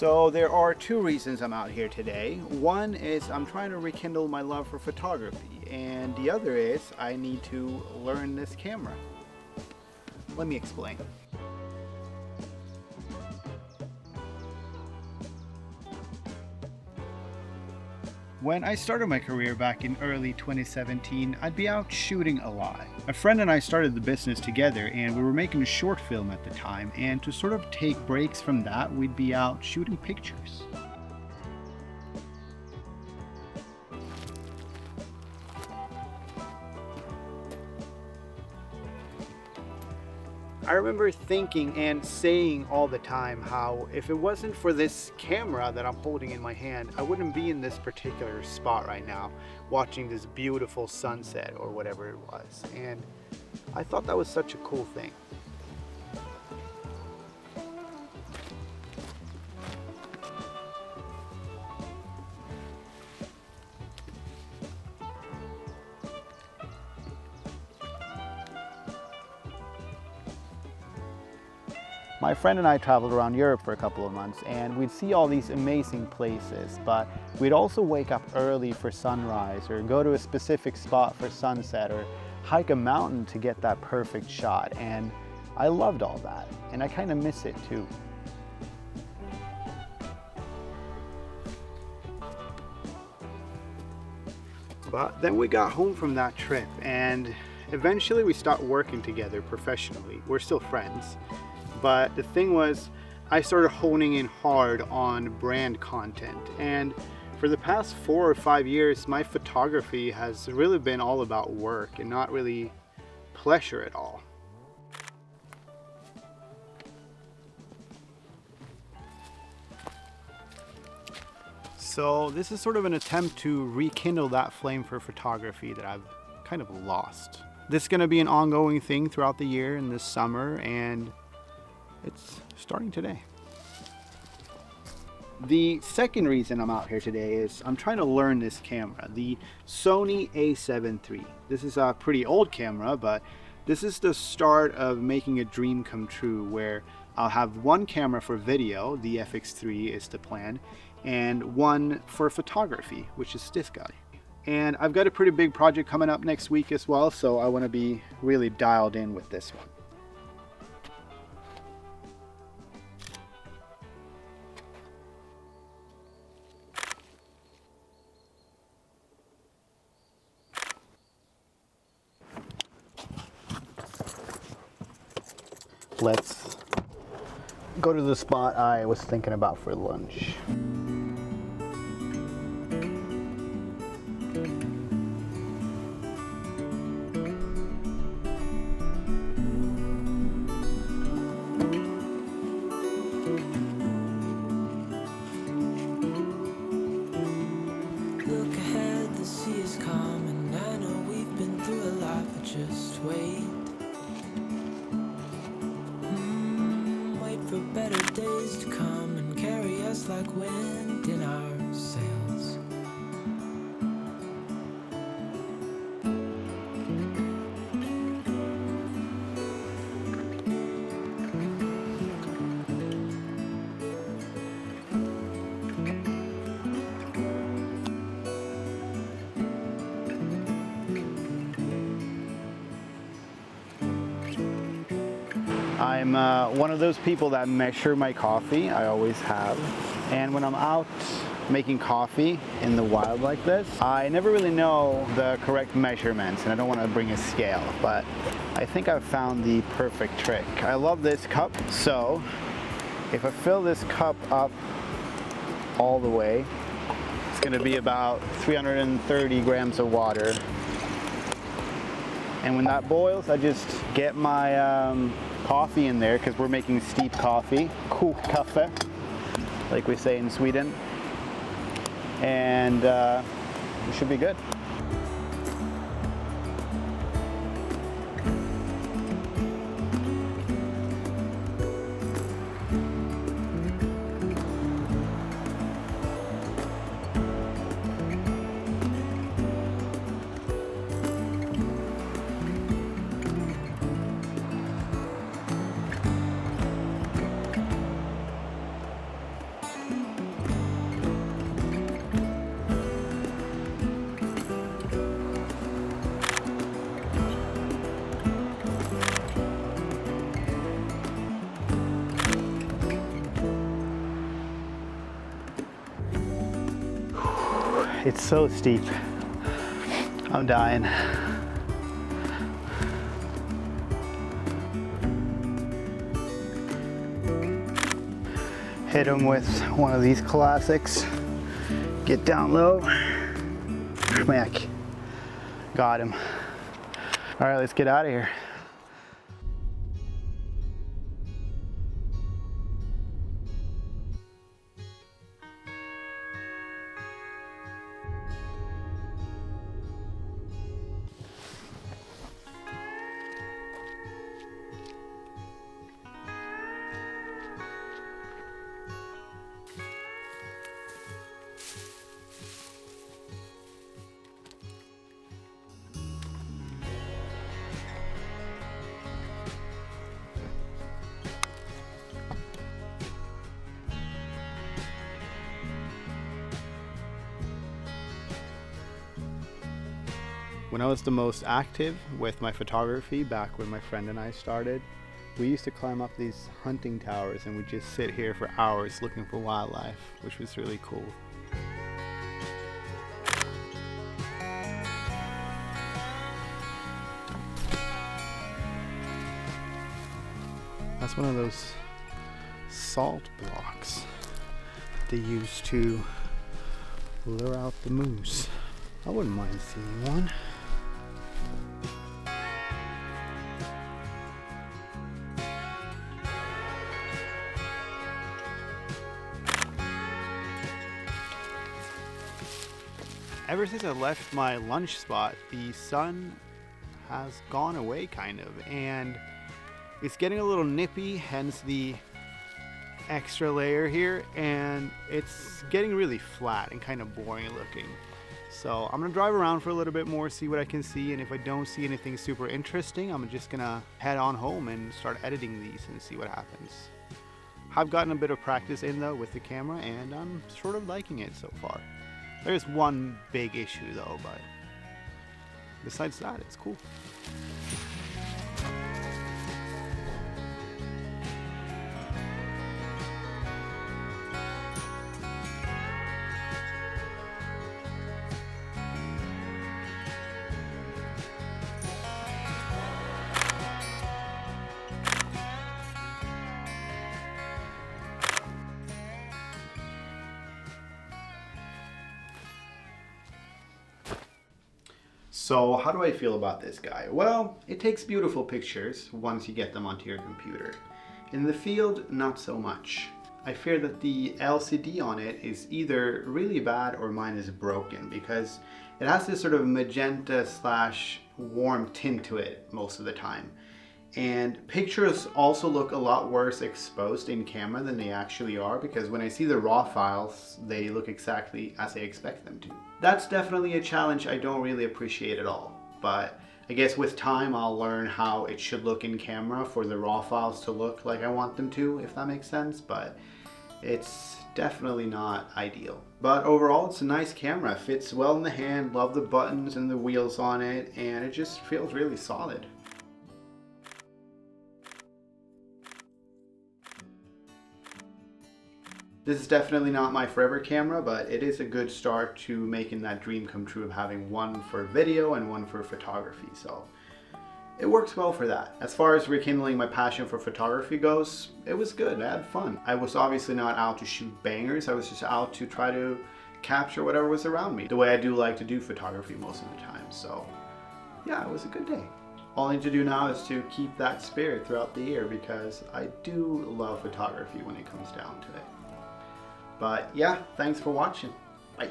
So there are two reasons I'm out here today. One is I'm trying to rekindle my love for photography, and the other is I need to learn this camera. Let me explain. When I started my career back in early 2017, I'd be out shooting a lot. A friend and I started the business together, and we were making a short film at the time, and to sort of take breaks from that, we'd be out shooting pictures. I remember thinking and saying all the time how if it wasn't for this camera that I'm holding in my hand, I wouldn't be in this particular spot right now watching this beautiful sunset or whatever it was. And I thought that was such a cool thing. My friend and I traveled around Europe for a couple of months, and we'd see all these amazing places, but we'd also wake up early for sunrise or go to a specific spot for sunset or hike a mountain to get that perfect shot. And I loved all that, and I kind of miss it too. But then we got home from that trip, and eventually we stopped working together professionally. We're still friends. But the thing was, I started honing in hard on brand content, and for the past 4 or 5 years, my photography has really been all about work and not really pleasure at all. So this is sort of an attempt to rekindle that flame for photography that I've kind of lost. This is going to be an ongoing thing throughout the year and this summer, and it's starting today. The second reason I'm out here today is I'm trying to learn this camera, the Sony A7III. This is a pretty old camera, but this is the start of making a dream come true where I'll have one camera for video, the FX3 is the plan, and one for photography, which is this guy. And I've got a pretty big project coming up next week as well, so I want to be really dialed in with this one. Let's go to the spot I was thinking about for lunch. Look ahead, the sea is calm, and I know we've been through a lot, but just wait. For better days to come and carry us like wind in our sails. I'm one of those people that measure my coffee. I always have. And when I'm out making coffee in the wild like this, I never really know the correct measurements, and I don't want to bring a scale, but I think I've found the perfect trick. I love this cup, so if I fill this cup up all the way, it's going to be about 330 grams of water. And when that boils, I just get my coffee in there, because we're making steep coffee, kokt kaffe, like we say in Sweden, and it should be good. It's so steep. I'm dying. Hit him with one of these classics. Get down low. Schmack. Got him. All right, let's get out of here. When I was the most active with my photography, back when my friend and I started, we used to climb up these hunting towers and we'd just sit here for hours looking for wildlife, which was really cool. That's one of those salt blocks they use to lure out the moose. I wouldn't mind seeing one. Ever since I left my lunch spot, the sun has gone away kind of, and it's getting a little nippy, hence the extra layer here, and it's getting really flat and kind of boring looking. So I'm gonna drive around for a little bit more, see what I can see, and if I don't see anything super interesting, I'm just gonna head on home and start editing these and see what happens. I've gotten a bit of practice in though with the camera, and I'm sort of liking it so far. There's one big issue though, but besides that, it's cool. So how do I feel about this guy? Well, it takes beautiful pictures once you get them onto your computer. In the field, not so much. I fear that the LCD on it is either really bad or mine is broken, because it has this sort of magenta slash warm tint to it most of the time. And pictures also look a lot worse exposed in camera than they actually are, because when I see the raw files, they look exactly as I expect them to. That's definitely a challenge I don't really appreciate at all, but I guess with time I'll learn how it should look in camera for the raw files to look like I want them to, if that makes sense, but it's definitely not ideal. But overall, it's a nice camera, fits well in the hand, love the buttons and the wheels on it, and it just feels really solid. This is definitely not my forever camera, but it is a good start to making that dream come true of having one for video and one for photography, so it works well for that. As far as rekindling my passion for photography goes, it was good, I had fun. I was obviously not out to shoot bangers, I was just out to try to capture whatever was around me, the way I do like to do photography most of the time, so yeah, it was a good day. All I need to do now is to keep that spirit throughout the year, because I do love photography when it comes down to it. But yeah, thanks for watching. Bye.